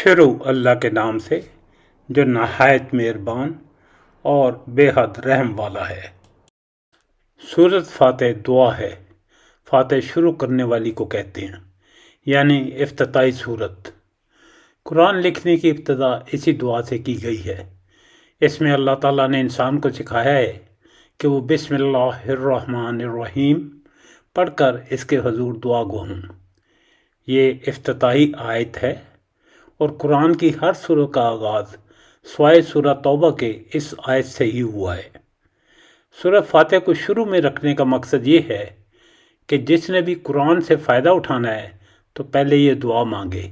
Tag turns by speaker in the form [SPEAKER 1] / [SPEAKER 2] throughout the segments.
[SPEAKER 1] شروع اللہ کے نام سے جو نہایت مہربان اور بے حد رحم والا ہے۔ سورۃ فاتح دعا ہے۔ فاتح شروع کرنے والی کو کہتے ہیں، یعنی افتتاحی سورت۔ قرآن لکھنے کی ابتدا اسی دعا سے کی گئی ہے۔ اس میں اللہ تعالیٰ نے انسان کو سکھایا ہے کہ وہ بسم اللہ الرحمن الرحیم پڑھ کر اس کے حضور دعا گو ہوں۔ یہ افتتاحی آیت ہے اور قرآن کی ہر سورہ کا آغاز سوائے سورہ توبہ کے اس آیت سے ہی ہوا ہے۔ سورہ فاتح کو شروع میں رکھنے کا مقصد یہ ہے کہ جس نے بھی قرآن سے فائدہ اٹھانا ہے تو پہلے یہ دعا مانگے۔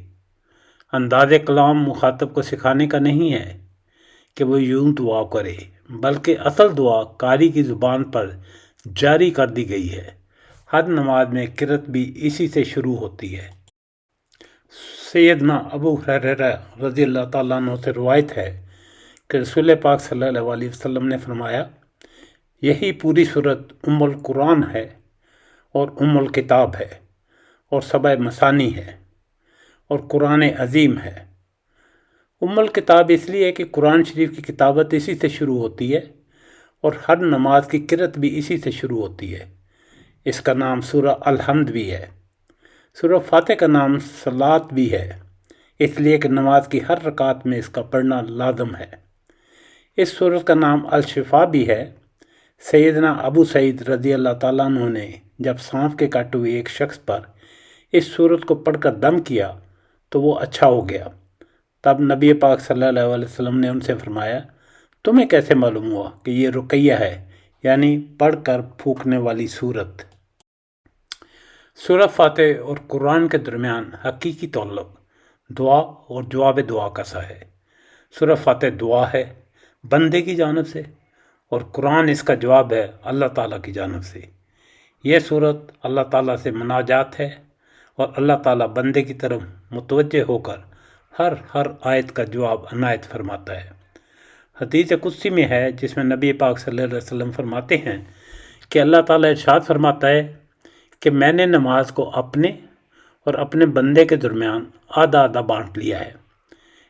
[SPEAKER 1] انداز کلام مخاطب کو سکھانے کا نہیں ہے کہ وہ یوں دعا کرے، بلکہ اصل دعا قاری کی زبان پر جاری کر دی گئی ہے۔ ہر نماز میں قرأت بھی اسی سے شروع ہوتی ہے۔ سیدنا ابو ہریرہ رضی اللہ تعالیٰ عنہ سے روایت ہے کہ رسول پاک صلی اللہ علیہ وسلم نے فرمایا، یہی پوری صورت ام القرآن ہے اور ام الکتاب ہے اور سبع مثانی ہے اور قرآن عظیم ہے۔ ام الکتاب اس لیے کہ قرآن شریف کی کتابت اسی سے شروع ہوتی ہے اور ہر نماز کی قرأت بھی اسی سے شروع ہوتی ہے۔ اس کا نام سورہ الحمد بھی ہے۔ سورہ فاتح کا نام صلاۃ بھی ہے، اس لیے کہ نماز کی ہر رکعت میں اس کا پڑھنا لازم ہے۔ اس سورت کا نام الشفا بھی ہے۔ سیدنا ابو سعید رضی اللہ تعالیٰ عنہ نے جب سانپ کے کاٹے ہوئے ایک شخص پر اس سورت کو پڑھ کر دم کیا تو وہ اچھا ہو گیا۔ تب نبی پاک صلی اللہ علیہ وسلم نے ان سے فرمایا، تمہیں کیسے معلوم ہوا کہ یہ رقیہ ہے، یعنی پڑھ کر پھونکنے والی سورت۔ سورہ فاتح اور قرآن کے درمیان حقیقی تعلق دعا اور جواب دعا کا سا ہے۔ سورہ فاتح دعا ہے بندے کی جانب سے اور قرآن اس کا جواب ہے اللہ تعالیٰ کی جانب سے۔ یہ سورت اللہ تعالیٰ سے مناجات ہے اور اللہ تعالیٰ بندے کی طرف متوجہ ہو کر ہر آیت کا جواب عنایت فرماتا ہے۔ حدیث قدسی میں ہے جس میں نبی پاک صلی اللہ علیہ وسلم فرماتے ہیں کہ اللہ تعالیٰ ارشاد فرماتا ہے کہ میں نے نماز کو اپنے اور اپنے بندے کے درمیان آدھا آدھا بانٹ لیا ہے۔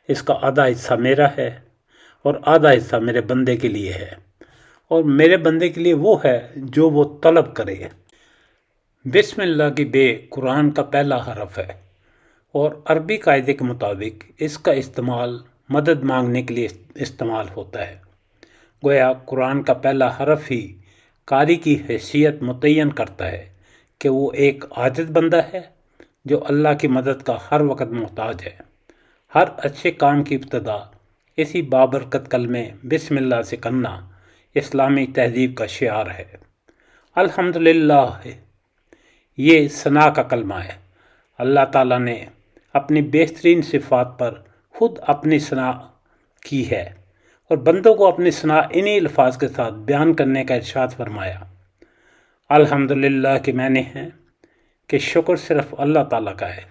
[SPEAKER 1] اس کا آدھا حصہ میرا ہے اور آدھا حصہ میرے بندے کے لیے ہے، اور میرے بندے کے لیے وہ ہے جو وہ طلب کرے۔ بسم اللہ کی بے قرآن کا پہلا حرف ہے اور عربی قاعدے کے مطابق اس کا استعمال مدد مانگنے کے لیے استعمال ہوتا ہے۔ گویا قرآن کا پہلا حرف ہی قاری کی حیثیت متعین کرتا ہے کہ وہ ایک عاجز بندہ ہے جو اللہ کی مدد کا ہر وقت محتاج ہے۔ ہر اچھے کام کی ابتدا اسی بابرکت کلمے بسم اللہ سے کرنا اسلامی تہذیب کا شعار ہے۔ الحمدللہ یہ ثنا کا کلمہ ہے۔ اللہ تعالیٰ نے اپنی بہترین صفات پر خود اپنی ثنا کی ہے اور بندوں کو اپنی ثنا انہی الفاظ کے ساتھ بیان کرنے کا ارشاد فرمایا۔ الحمدللہ کے معنی ہیں کہ شکر صرف اللہ تعالیٰ کا ہے،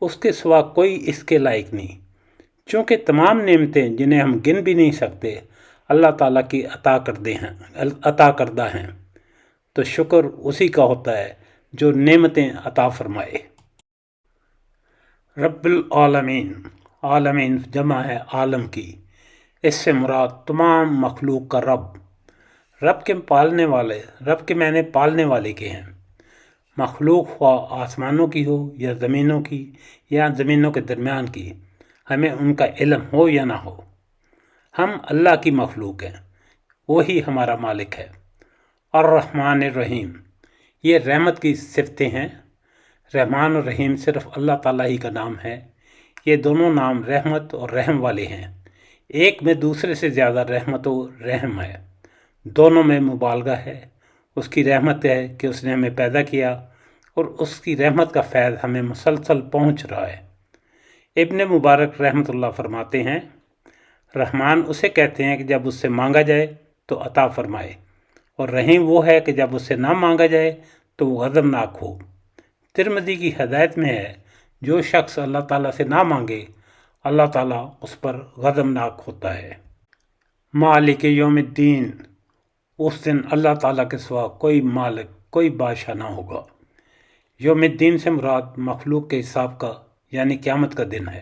[SPEAKER 1] اس کے سوا کوئی اس کے لائق نہیں، چونکہ تمام نعمتیں جنہیں ہم گن بھی نہیں سکتے اللہ تعالیٰ کی عطا کردہ ہیں، تو شکر اسی کا ہوتا ہے جو نعمتیں عطا فرمائے۔ رب العالمین، عالمین جمع ہے عالم کی، اس سے مراد تمام مخلوق کا رب کے پالنے والے، رب کے معنی پالنے والے کے ہیں۔ مخلوق خواہ آسمانوں کی ہو یا زمینوں کی یا زمینوں کے درمیان کی، ہمیں ان کا علم ہو یا نہ ہو، ہم اللہ کی مخلوق ہیں، وہی ہمارا مالک ہے۔ الرحمن الرحیم، یہ رحمت کی صفتیں ہیں۔ رحمان اور رحیم صرف اللہ تعالیٰ ہی کا نام ہے۔ یہ دونوں نام رحمت اور رحم والے ہیں، ایک میں دوسرے سے زیادہ رحمت و رحم ہے، دونوں میں مبالغہ ہے۔ اس کی رحمت ہے کہ اس نے ہمیں پیدا کیا اور اس کی رحمت کا فیض ہمیں مسلسل پہنچ رہا ہے۔ ابن مبارک رحمۃ اللہ فرماتے ہیں، رحمان اسے کہتے ہیں کہ جب اس سے مانگا جائے تو عطا فرمائے، اور رحیم وہ ہے کہ جب اس سے نہ مانگا جائے تو وہ غضبناک ہو۔ ترمذی کی ہدایت میں ہے، جو شخص اللہ تعالیٰ سے نہ مانگے اللہ تعالیٰ اس پر غضبناک ہوتا ہے۔ مالک یوم الدین، اس دن اللہ تعالیٰ کے سوا کوئی مالک، کوئی بادشاہ نہ ہوگا۔ یوم الدین سے مراد مخلوق کے حساب کا یعنی قیامت کا دن ہے۔